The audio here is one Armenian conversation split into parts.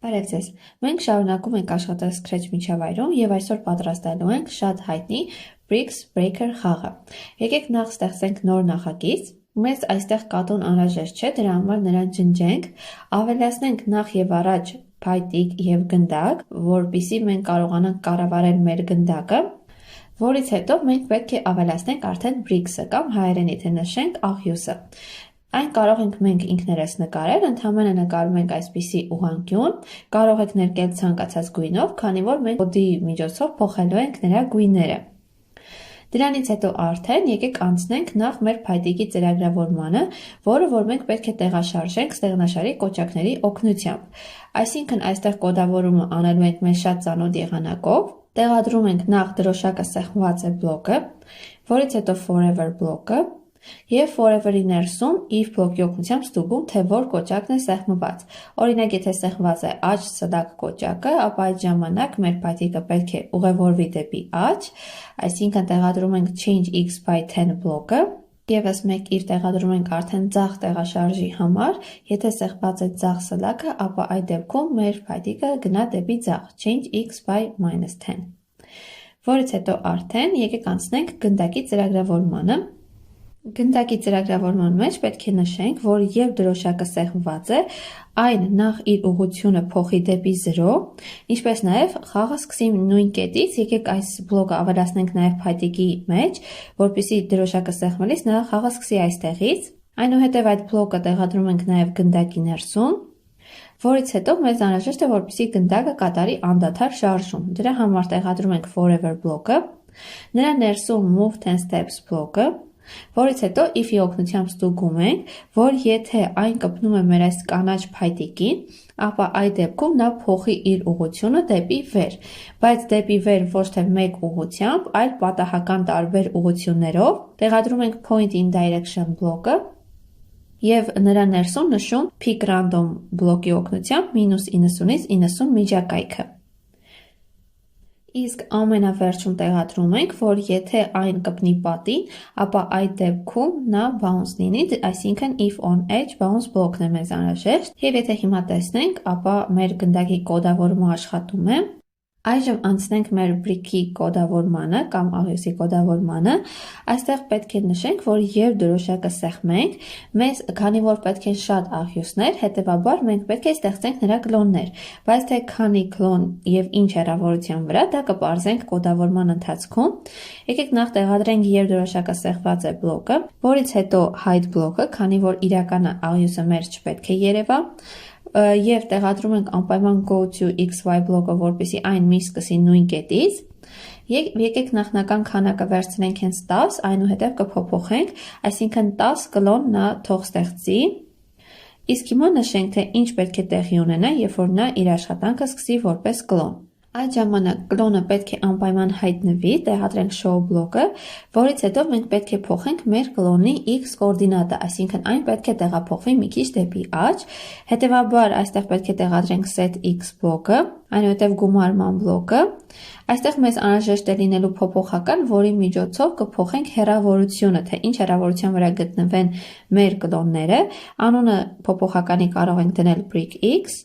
Բարև ձեզ, մենք շարունակում ենք աշխատել Scratch միջավայրում և այսօր պատրաստելու ենք շատ հայտնի Bricks Breaker խաղը։ Եկեք նախ ստեղծենք նոր նախագիծ, մեզ այստեղ կատուն անհրաժեշտ չէ, դրա համար նրան ջնջենք, ավելացնենք նախ և առաջ փայտիկ և գնդակ, որպեսզի մենք կարողանանք կառավարել մեր գնդակը, որից հետո մենք պետք է ավելացնենք արդեն Bricks-ը կամ հայերենի թե նշենք աղյուսը։ Այն կարող ենք մենք ինքներս նկարել, ընդհանրապես նկարում ենք այսպիսի ուղղանկյուն, կարող եք ներկել ցանկացած գույնով, քանի որ մենք կոդի միջոցով փոխելու ենք նրա գույները։ Դրանից հետո արդեն եկեք անցնենք նախ մեր փայտիկի ծրագրավորմանը, որը որ մենք պետք է տեղաշարժենք ստեղնաշարի կոճակների օգնությամբ։ Այսինքն այստեղ կոդավորումը անելու ենք մեր շատ ծանոթ եղանակով, տեղադրում ենք նախ դրոշակը սեղմված է բլոկը, որից հետո forever բլոկը, և forever-ի ներսում if բլոկի օգնությամբ ստուգում, թե որ կոճակն է սեղմված։ Օրինակ, եթե սեղմված է աջ սդակ կոճակը, ապա այդ ժամանակ մեր փայտիկը պետք է ուղևորվի դեպի աջ, այսինքն տեղադրում ենք change x by 10 բլոկը, ևս մեկ if տեղադրում ենք արդեն ձախ տեղաշարժի համար, եթե սեղմված է ձախ սդակը, ապա այդ դեպքում մեր փայտիկը գնա դեպի ձախ, change x by -10։ Որից հետո արդեն եկեք անցնենք գնդակի ծրագրավորմանը։ Գնդակի ծրագրավորման մեջ պետք է նշենք, որ երբ դրոշակը սեղմված է, այն նախ իր ուղղությունը փոխի դեպի 0, ինչպես նաև խաղը սկսի նույն կետից, եկեք այս բլոկը ավելացնենք նաև փայտիկի մեջ, որպեսզի դրոշակը սեղմելիս նա խաղը սկսի այստեղից, այնուհետև այդ բլոկը տեղադրում ենք նաև գնդակի ներսում, որից հետո մեզ անհրաժեշտ է, որպեսզի գնդակը կատարի անդադար շարժում, դրա համար տեղադրում ենք forever բլոկը, նրա ներսում move 10 steps բլոկը, որից հետո if-ի օգնությամբ ստուգում ենք, որ եթե այն կպնում է մեր այս կանաչ փայտիկին, ապա այդ դեպքում նա փոխի իր ուղղությունը դեպի վեր, բայց դեպի վեր ոչ թե մեկ ուղղությամբ, այլ պատահական տարբեր ուղղություններով, տեղադրում ենք point in direction բլոկը և նրա ներսում նշում pick random բլոկի օգնությամբ -90-ից 90 միջակայքը։ Իսկ ամենավերջում տեղադրում ենք, որ եթե այն կպնի պատին, ապա այդ դեպքում նա bounce լինի, այսինքն if on edge bounce բլոկն է մեզ անհրաժեշտ, և եթե հիմա տեսնենք, ապա մեր գնդակի կոդավորումը աշխատում է։ Այժմ անցնենք մեր brick-ի կոդավորմանը կամ աղյուսի կոդավորմանը, այստեղ պետք է նշենք, որ երբ դրոշակը սեղմենք, մեզ քանի որ պետք են շատ աղյուսներ, հետևաբար մենք պետք է ստեղծենք նրա կլոններ, բայց թե քանի կլոն և ինչ հեռավորության վրա, դա կպարզենք կոդավորման ընթացքում։ Եկեք նախ տեղադրենք երբ դրոշակը սեղմված է բլոկը, որից հետո hide բլոկը, քանի որ իրականը աղյուսը մեր չպետք է երևա, և տեղադրում ենք անպայման go to xy բլոկը, որպեսզի այն միշտ սկսի նույն կետից, եկեք նախնական քանակը վերցնենք հենց 10, այնուհետև կփոփոխենք, այսինքն 10 կլոն նա թող ստեղծի, իսկ հիմա նշենք, թե ինչ պետք է տեղի ունենա, երբ որ նա իր աշխատանքը սկսի որպես կլոն։ Այդ ժամանակ կլոնը պետք է անպայման հայտնվի, տեղադրենք show բլոկը, որից հետո մենք պետք է փոխենք մեր կլոնի x կոորդինատը, այսինքն այն պետք է տեղափոխվի մի քիչ դեպի աջ, հետևաբար այստեղ պետք է տեղադրենք set x բլոկը, այնուհետև գումարման բլոկը, այստեղ մեզ անհրաժեշտ է լինելու փոփոխական, որի միջոցով կփոխենք հեռավորությունը, թե ինչ հեռավորության վրա գտնվեն մեր կլոնները, անունը փոփոխականի կարող ենք դնել brick x,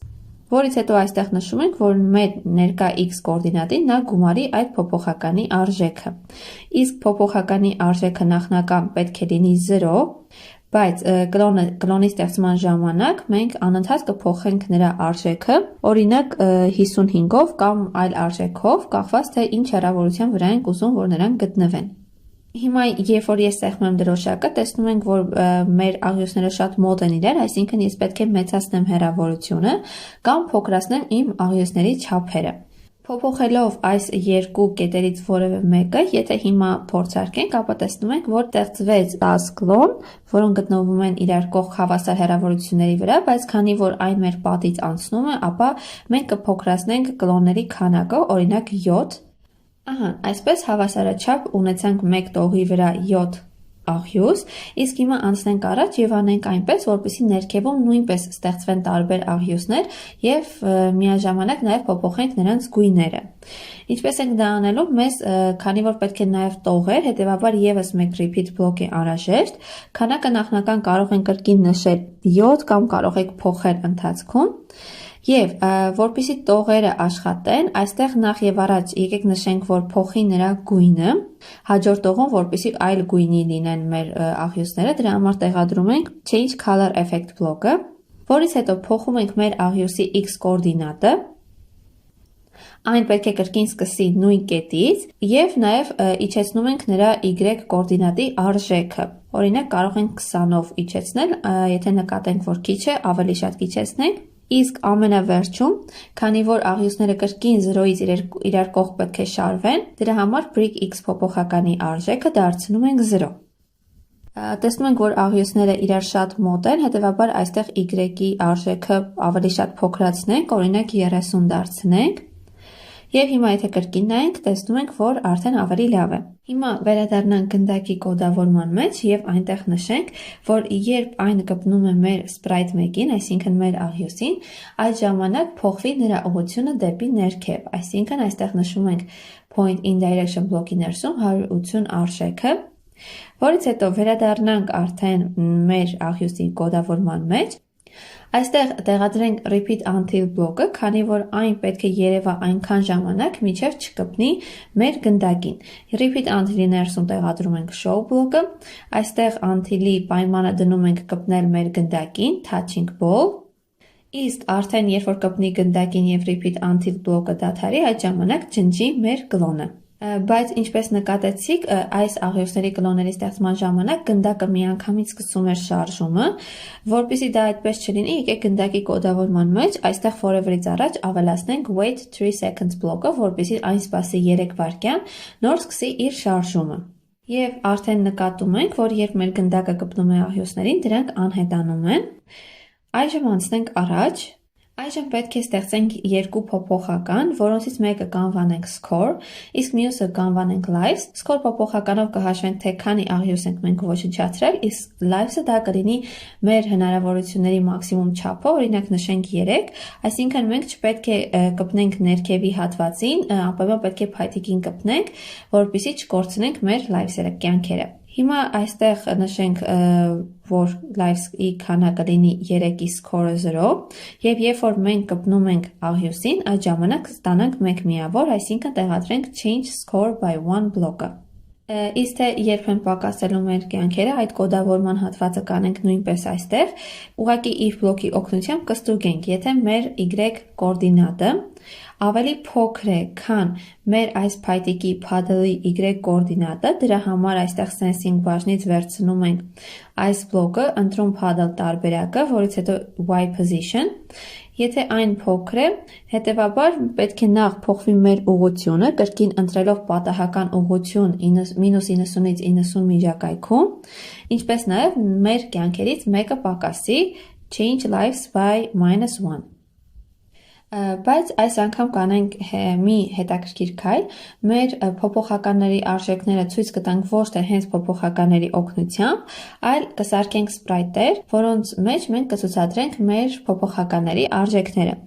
որից հետո այստեղ նշում ենք, որ մեր ներկա x կոորդինատին նա գումարի այդ փոփոխականի արժեքը։ Իսկ փոփոխականի արժեքը նախնական պետք է լինի 0, բայց կլոնի ստեղծման ժամանակ մենք անընդհատ կփոխենք նրա արժեքը, օրինակ 55-ով կամ այլ արժեքով, կախված թե ինչ հեռավորության վրա ենք ուզում, որ նրանք գտնվեն։ Հիմա, երբ որ ես սեղմեմ դրոշակը, տեսնում ենք, որ մեր աղյուսները շատ մոտ են իրար, այսինքն ես պետք է մեծացնեմ հեռավորությունը կամ փոքրացնեմ իմ աղյուսների չափերը։ Փոփոխելով այս երկու կետերից որևէ մեկը, եթե հիմա փորձարկենք, ապա տեսնում ենք, որ ստեղծվեց 10 կլոն, որոնք գտնվում են իրար կողք հավասար հեռավորությունների վրա, բայց քանի որ այն մեր պատից անցնում է, ապա մենք կփոքրացնենք կլոնների քանակը, օրինակ 7, այսպես հավասարաչափ ունեցանք մեկ տողի վրա 7 աղյուս, իսկ հիմա անցնենք առաջ և անենք այնպես, որպեսզի ներքևում նույնպես ստեղծվեն տարբեր աղյուսներ և միաժամանակ նաև փոփոխենք նրանց գույները։ Ինչպես ենք դա անելու, մեզ քանի որ պետք է նաև տողեր, հետևաբար ևս մեկ repeat բլոկ է անհրաժեշտ, քանակը նախնական կարող ենք կրկին նշել 7 կամ կարող եք փոխել ընթացքում։ Եվ որպեսզի տողերը աշխատեն, այստեղ նախ եւ առաջ եկեք նշենք, որ փոխի նրա գույնը, հաջորդ տողում որպեսզի այլ գույնի լինեն մեր աղյուսները, դրա համար տեղադրում ենք change color effect բլոկը, որից հետո փոխում ենք մեր աղյուսի x կոորդինատը, այն պետք է կրկին սկսի նույն կետից եւ նաեւ իջեցնում ենք նրա y կոորդինատի արժեքը։ Օրինակ կարող ենք 20-ով իջեցնել, եթե նկատենք, որ քիչ է, ավելի շատ կիջեցնենք։ Իսկ ամենավերջում, քանի որ աղյուսները կրկին 0-ից իրար կողք պետք է շարվեն, դրա համար brick x փոփոխականի արժեքը դարձնում ենք 0։ Տեսնում ենք, որ աղյուսները իրար շատ մոտ են, հետևաբար այստեղ y-ի արժեքը ավելի շատ փոքրացնենք, օրինակ 30 դարձնենք։ Եվ հիմա եթե կրկին նայենք, տեսնում ենք, որ արդեն ավելի լավ է։ Հիմա վերադառնանք գնդակի կոդավորման մեջ եւ այնտեղ նշենք, որ երբ այն կպնում է մեր sprite 1-ին, այսինքն մեր աղյուսին, այդ ժամանակ փոխվի նրա ուղղությունը դեպի ներքև, այսինքն այստեղ նշում ենք point in direction բլոկի ներսում 180 արժեքը, որից հետո վերադառնանք արդեն մեր աղյուսի կոդավորման մեջ։ Այստեղ տեղադրենք repeat until բլոկը, քանի որ այն պետք է երևա այնքան ժամանակ, մինչև չկպնի մեր գնդակին։ Repeat until-ի ներսում տեղադրում ենք show բլոկը, այստեղ until-ի պայմանը դնում ենք կպնել մեր գնդակին, touching ball, իսկ արդեն երբ որ կպնի գնդակին եւ repeat until բլոկը դադարի, այդ ժամանակ ջնջի մեր կլոնը։ Բայց ինչպես նկատեցիք, այս աղյուսների կլոնների ստեղծման ժամանակ գնդակը միանգամից սկսում էր շարժումը, որպեսզի դա այդպես չլինի, եկեք գնդակի կոդավորման մեջ այստեղ forever-ից առաջ ավելացնենք wait 3 seconds բլոկը, որպեսզի այն սպասի 3 վայրկյան, նոր սկսի իր շարժումը։ Եվ արդեն նկատում ենք, որ երբ մեր գնդակը կպնում է աղյուսներին, դրանք անհետանում են։ Այժմ անցնենք առաջ։ Այժմ պետք է ստեղծենք երկու փոփոխական, որոնցից մեկը կանվանենք score, իսկ մյուսը կանվանենք lives։ Score փոփոխականով կհաշվենք, թե քանի աղյուս ենք մենք ոչնչացրել, իսկ lives-ը դա կլինի մեր հնարավորությունների մաքսիմում չափը, օրինակ նշենք 3, այսինքն մենք չպետք է կպնենք ներքևի հատվածին, ապա պետք է փայտիկին կպնենք, որպեսզի չկորցնենք մեր lives-երը, կյանքերը։ Հիմա այստեղ նշենք, որ lives-ի քանակը լինի 3-ի score-ը 0, եւ երբ որ մենք կպնում ենք աղյուսին, այդ ժամանակ ստանանք 1 միավոր, այսինքն տեղադրենք change score by 1 բլոկը։ Իսկ թե երբ են պակասելու մեր կյանքերը, այդ կոդավորման հատվածը կանենք նույնպես այստեղ, ուղղակի if բլոկի օգնությամբ կստուգենք, եթե մեր y կոորդինատը ավելի փոքր է, քան մեր այս փայտիկի paddle-ի y կոորդինատը, դրա համար այստեղ sensing բաժնից վերցնում ենք այս բլոկը, ընտրում paddle տարբերակը, որից հետո y position, եթե այն փոքր է, հետևաբար պետք է նախ փոխվի մեր ուղղությունը, կրկին ընտրելով պատահական ուղղություն -90-ից 90 միջակայքում, ինչպես նաև մեր կյանքերից մեկը պակասի change lives by -1։ Բայց այս անգամ կանենք մի հետաքրքիր քայլ, մեր փոփոխականների արժեքները ցույց կտանք ոչ թե հենց փոփոխականների օգնությամբ, այլ կսարքենք sprite-եր, որոնց մեջ մենք կցուցադրենք մեր փոփոխականների արժեքները։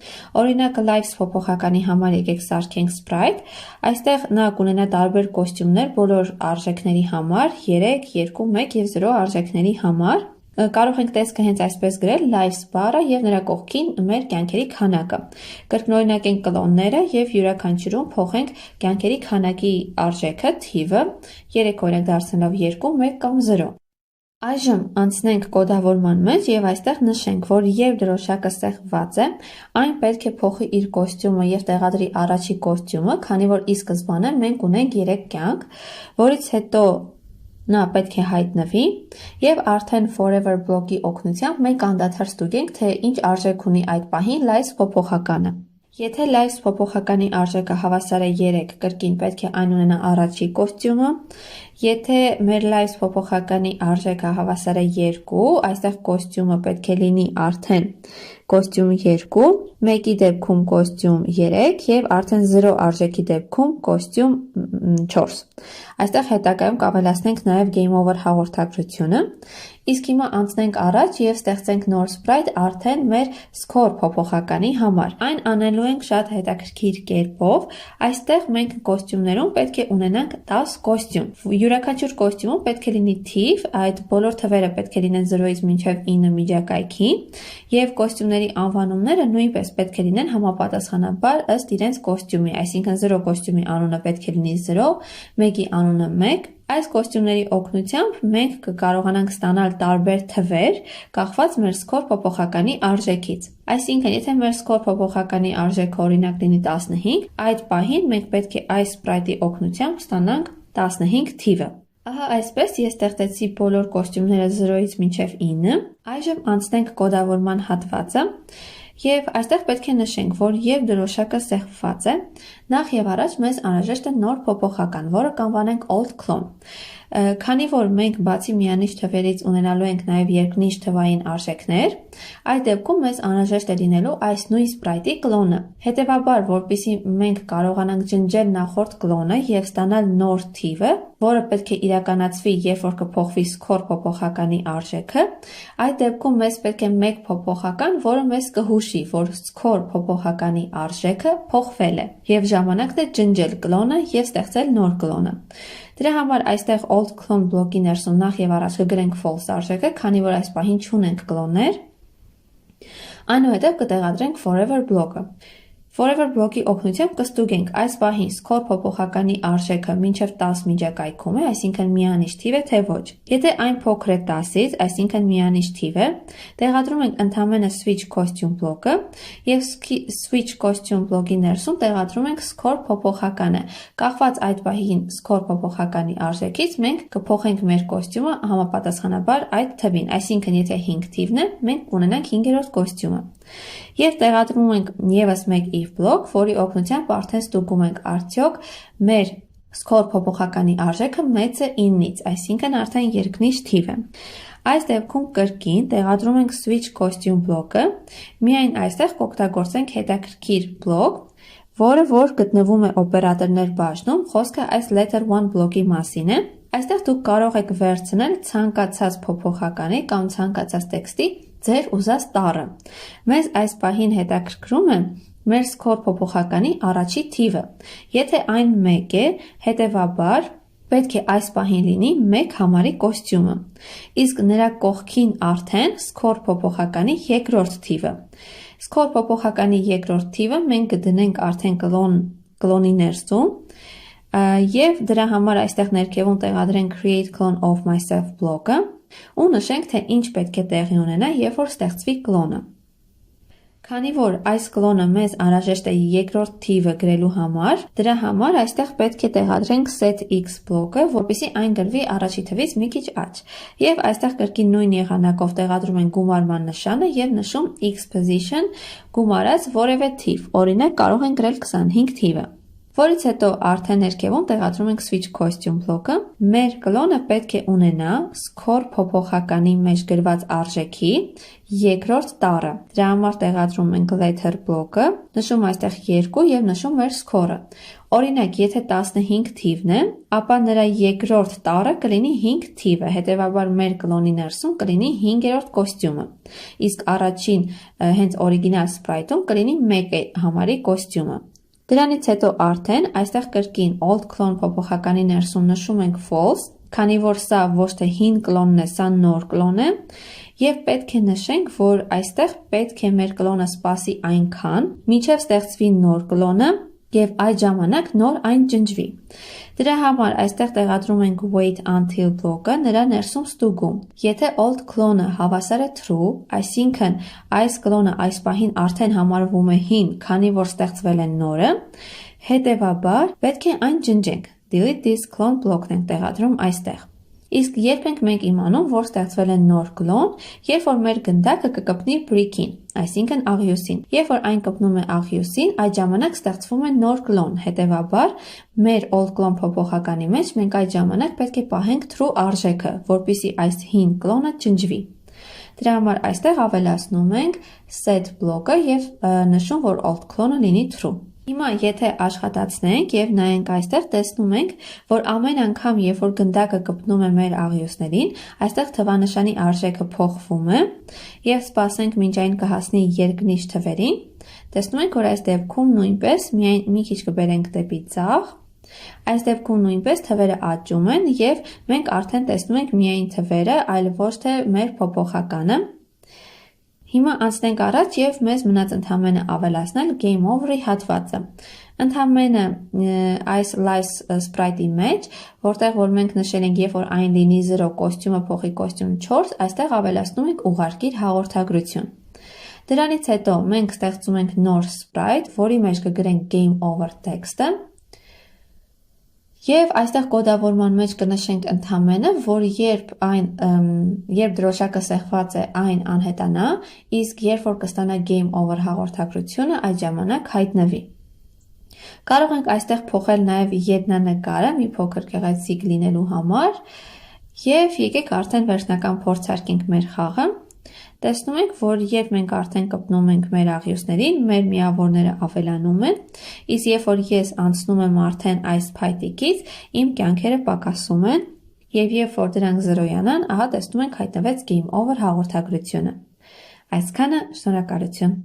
Օրինակ lives փոփոխականի համար եկեք սարքենք sprite, այստեղ նա կունենա տարբեր կոստյումներ բոլոր արժեքների համար, 3, 2, 1 եւ 0 արժեքների համար։ Կարող ենք տեսքը հենց այսպես գրել lives բառը եւ նրա կողքին մեր կյանքերի քանակը։ Կրկնօրինակենք կլոնները եւ յուրաքանչյուրում փոխենք կյանքերի քանակի արժեքը, թիվը, 3 օրենք դարձնելով 2, 1 կամ 0։ Այժմ անցնենք կոդավորման մեջ եւ այստեղ նշենք, որ երբ դրոշակը սեղմված է, այն պետք է փոխի իր կոստյումը եւ տեղադրի առաջի կոստյումը, քանի որ ի սկզբանե մենք ունենք 3 կյանք, որից հետո նա պետք է հայտնվի եւ արդեն forever բլոկի օգնությամբ մենք անդադար ստուգենք, թե ինչ արժեք ունի այդ պահին lives փոփոխականը։ Եթե lives փոփոխականի արժեքը հավասար է 3, կրկին պետք է այն ունենա առաջի կոստյումը, եթե մեր lives փոփոխականի արժեքը հավասար է 2, այստեղ կոստյումը պետք է լինի արդեն կոստյում 2, մեկի դեպքում կոստյում 3 եւ արդեն 0 արժեքի դեպքում կոստյում 4։ Այստեղ հետագայում կավելացնենք նաեւ game over հաղորդագրությունը, իսկ հիմա անցնենք առաջ եւ ստեղծենք նոր sprite արդեն մեր score փոփոխականի համար։ Այն անելու ենք շատ հետաքրքիր կերպով, այստեղ մենք կոստյումներում պետք է ունենանք 10 կոստյում։ Յուրաքանչյուր կոստյումում պետք է լինի թիվ, այդ բոլոր թվերը պետք է լինեն 0-ից մինչև 9 միջակայքի եւ կոստյումների անվանումները նույնպես պետք է լինեն համապատասխանաբար ըստ իրենց կոստյումի, այսինքն 0 կոստյումի անունը պետք է լինի 0, 1-ի անունը 1։ Այս կոստյումների օգնությամբ մենք կկարողանանք ստանալ տարբեր թվեր կախված մեր սքոր փոփոխականի արժեքից։ Այսինքն, եթե մեր սքոր փոփոխականի արժեքը օրինակ լինի 15, այդ պահին մենք պետք է այս սպրայթի օգնությամբ ստանանք 15 թիվը։ Ահա այսպես ես ստեղծեցի բոլոր կոստյումները 0-ից մինչև 9։ Այժմ անցնենք կոդավորման հատվածը։ Եվ այստեղ պետք է նշենք, որ եւ դրոշակը սեղմված է, նախ եւ առաջ մեզ անհրաժեշտ է նոր փոփոխական, որը կանվանենք old clone։ Քանի որ մենք բացի միանիշ թվերից ունենալու ենք նաև երկնիշ թվային արժեքներ, այդ դեպքում մեզ անհրաժեշտ է լինելու այս նույն սպրայթի կլոնը։ Հետևաբար, որպեսզի մենք կարողանանք ջնջել նախորդ կլոնը եւ ստանալ նոր թիվը, որը պետք է իրականացվի, երբ որ կփոխվի սքոր փոփոխականի արժեքը, այդ դեպքում մեզ պետք է մեկ փոփոխական, որը մեզ կհուշի, որ սքոր փոփոխականի արժեքը փոխվել է եւ ժամանակն է ջնջել կլոնը եւ ստեղծել նոր կլոնը։ Դրա համար այստեղ old clone բլոկի ներսում նախ եւ առաջ կգրենք false արժեքը, քանի որ այս պահին չունենք կլոններ։ Այնուհետև կտեղադրենք forever բլոկը։ Forever բլոկի օգնությամբ կստուգենք այս պահին սքոր փոփոխականի արժեքը մինչև 10 միջակայքում է, այսինքն միանիշ թիվ է, թե ոչ։ Եթե այն փոքր է 10-ից, այսինքն միանիշ թիվ է, տեղադրում ենք ընդհանրապես switch costume բլոկը եւ switch costume բլոկի ներսում տեղադրում ենք սքոր փոփոխականը։ Կախված այդ պահին սքոր փոփոխականի արժեքից մենք կփոխենք մեր կոստյումը համապատասխանաբար այդ թվին, այսինքն եթե 5 թիվն է, մենք կունենանք 5-րդ կոստյումը։ Եվ տեղադրում ենք եւս մեկ if բլոկ, որի օգնությամբ արդեն ստուգում ենք արդյոք մեր սքոր փոփոխականի արժեքը մեծ է 9-ից, այսինքն արդեն երկնիշ թիվ է։ Այս դեպքում կրկին տեղադրում ենք switch costume բլոկը, միայն այստեղ կօգտագործենք հետաքրքիր բլոկ, որը որ գտնվում է օպերատորներ բաժնում, խոսքը այս letter 1 բլոկի մասին է։ Այստեղ դուք կարող եք վերցնել ցանկացած փոփոխականի կամ ցանկացած տեքստի ձեր ուզած տառը։ Մեզ այս պահին հետաքրքրում է մեր սքոր փոփոխականի առաջի թիվը։ Եթե այն 1 է, հետևաբար պետք է այս պահին լինի 1 համարի կոստյումը։ Իսկ նրա կողքին արդեն սքոր փոփոխականի երկրորդ թիվը։ Սքոր փոփոխականի երկրորդ թիվը մենք կդնենք արդեն կլոնի ներսում եւ դրա համար այստեղ ներքևում տեղադրենք create clone of myself բլոկը ու նշենք, թե ինչ պետք է տեղի ունենա, երբ որ ստեղծվի կլոնը։ Քանի որ այս կլոնը մեզ անհրաժեշտ է երկրորդ թիվը գրելու համար, դրա համար այստեղ պետք է տեղադրենք set x բլոկը, որպեսզի այն գրվի առաջի թվից մի քիչ աջ։ Եվ այստեղ կրկին նույն եղանակով տեղադրում ենք գումարման նշանը եւ նշում x position գումարած որևէ թիվ։ Օրինակ կարող ենք գրել 25 թիվը։ Որից հետո արդեն ներքևում տեղադրում ենք switch costume բլոկը։ Մեր կլոնը պետք է ունենա սքոր փոփոխականի մեջ գրված արժեքի երկրորդ տառը։ Դրա համար տեղադրում ենք letter բլոկը, նշում այստեղ 2 եւ նշում մեր սքորը։ Օրինակ, եթե 15 թիվն է, ապա նրա երկրորդ տառը կլինի 5 թիվը, հետեւաբար մեր կլոնի ներսում կլինի 5-րդ կոստյումը։ Իսկ առաջին հենց օրիգինալ սպրայթում կլինի 1 համարի կոստյումը։ Դրանից հետո արդեն այստեղ կրկին old clone փոփոխականի ներսում նշում ենք false, քանի որ սա ոչ թե հին կլոնն է, սա նոր կլոն է, եւ պետք է նշենք, որ այստեղ պետք է մեր կլոնը սպասի այնքան, մինչև ստեղծվի նոր կլոնը եւ այդ ժամանակ նոր այն ջնջվի։ Դրա համար այստեղ տեղադրում ենք wait until բլոկը, նրա ներսում ստուգում։ Եթե old clone-ը հավասար է true, այսինքն այս կլոնը այս պահին արդեն համարվում է հին, քանի որ ստեղծվել է նորը, հետևաբար պետք է այն ջնջենք։ Delete this clone բլոկն ենք տեղադրում այստեղ։ Իսկ երբ ենք մենք իմանում, որ ստեղծվել է նոր կլոն, երբ որ մեր գնդակը կկպնի brick-ին, այսինքն աղյուսին։ Երբ որ այն կպնում է աղյուսին, այդ ժամանակ ստեղծվում է նոր կլոն։ Հետևաբար, մեր old clone փոփոխականի մեջ մենք այդ ժամանակ պետք է պահենք true արժեքը, որպեսզի այս հին կլոնը ջնջվի։ Դրա համար այստեղ ավելացնում ենք set բլոկը եւ նշում, որ old clone-ը լինի true։ Հիմա եթե աշխատացնենք եւ նայենք այստեղ, տեսնում ենք, որ ամեն անգամ, երբ որ գնդակը կպնում է մեր աղյուսներին, այստեղ թվանշանի արժեքը փոխվում է եւ սպասենք մինչ այն կհասնի երկնիշ թվերին։ Տեսնում ենք, որ այս դեպքում նույնպես միայն մի քիչ կբերենք դեպի ձախ Այս դեպքում նույնպես թվերը աճում են և մենք արդեն տեսնում ենք միայն թվերը, այլ ոչ թե մեր փոփոխականը։ Հիմա անցնենք առաջ և մեզ մնաց ընդամենը ավելացնել game over-ի հատվածը։ Ընդամենը այս lice sprite-ի մեջ, որտեղ որ մենք նշել ենք, երբ որ այն լինի 0, կոստյումը փոխի կոստյում 4, այստեղ ավելացնում ենք ուղարկիր հաղորդագրություն։ Դրանից հետո մենք ստեղծում ենք նոր sprite, որի մեջ կգրենք game over տեքստը և այստեղ կոդավորման մեջ կնշենք ընդամենը, որ երբ դրոշակը սեղված է, այն անհետանա, իսկ երբ որ կստանա game over հաղորդագրությունը, այդ ժամանակ հայտնվի։ Կարող ենք այստեղ փոխել նաև ետնանկարը մի փոքր գեղեցիկ լինելու համար և եկեք արդեն վերջնական փորձարկենք մեր խաղը։ Տեսնում ենք, որ երբ մենք արդեն կպնում ենք մեր աղյուսներին, մեր միավորները ավելանում են, իսկ երբ որ ես անցնում եմ արդեն այս փայտիկից, իմ կյանքերը պակասում են, և երբ որ դրանք զրոյանան, ահա տեսնում ենք հայտնվեց game over հաղորդագրությունը։ Այսքանը, շնորհակալություն։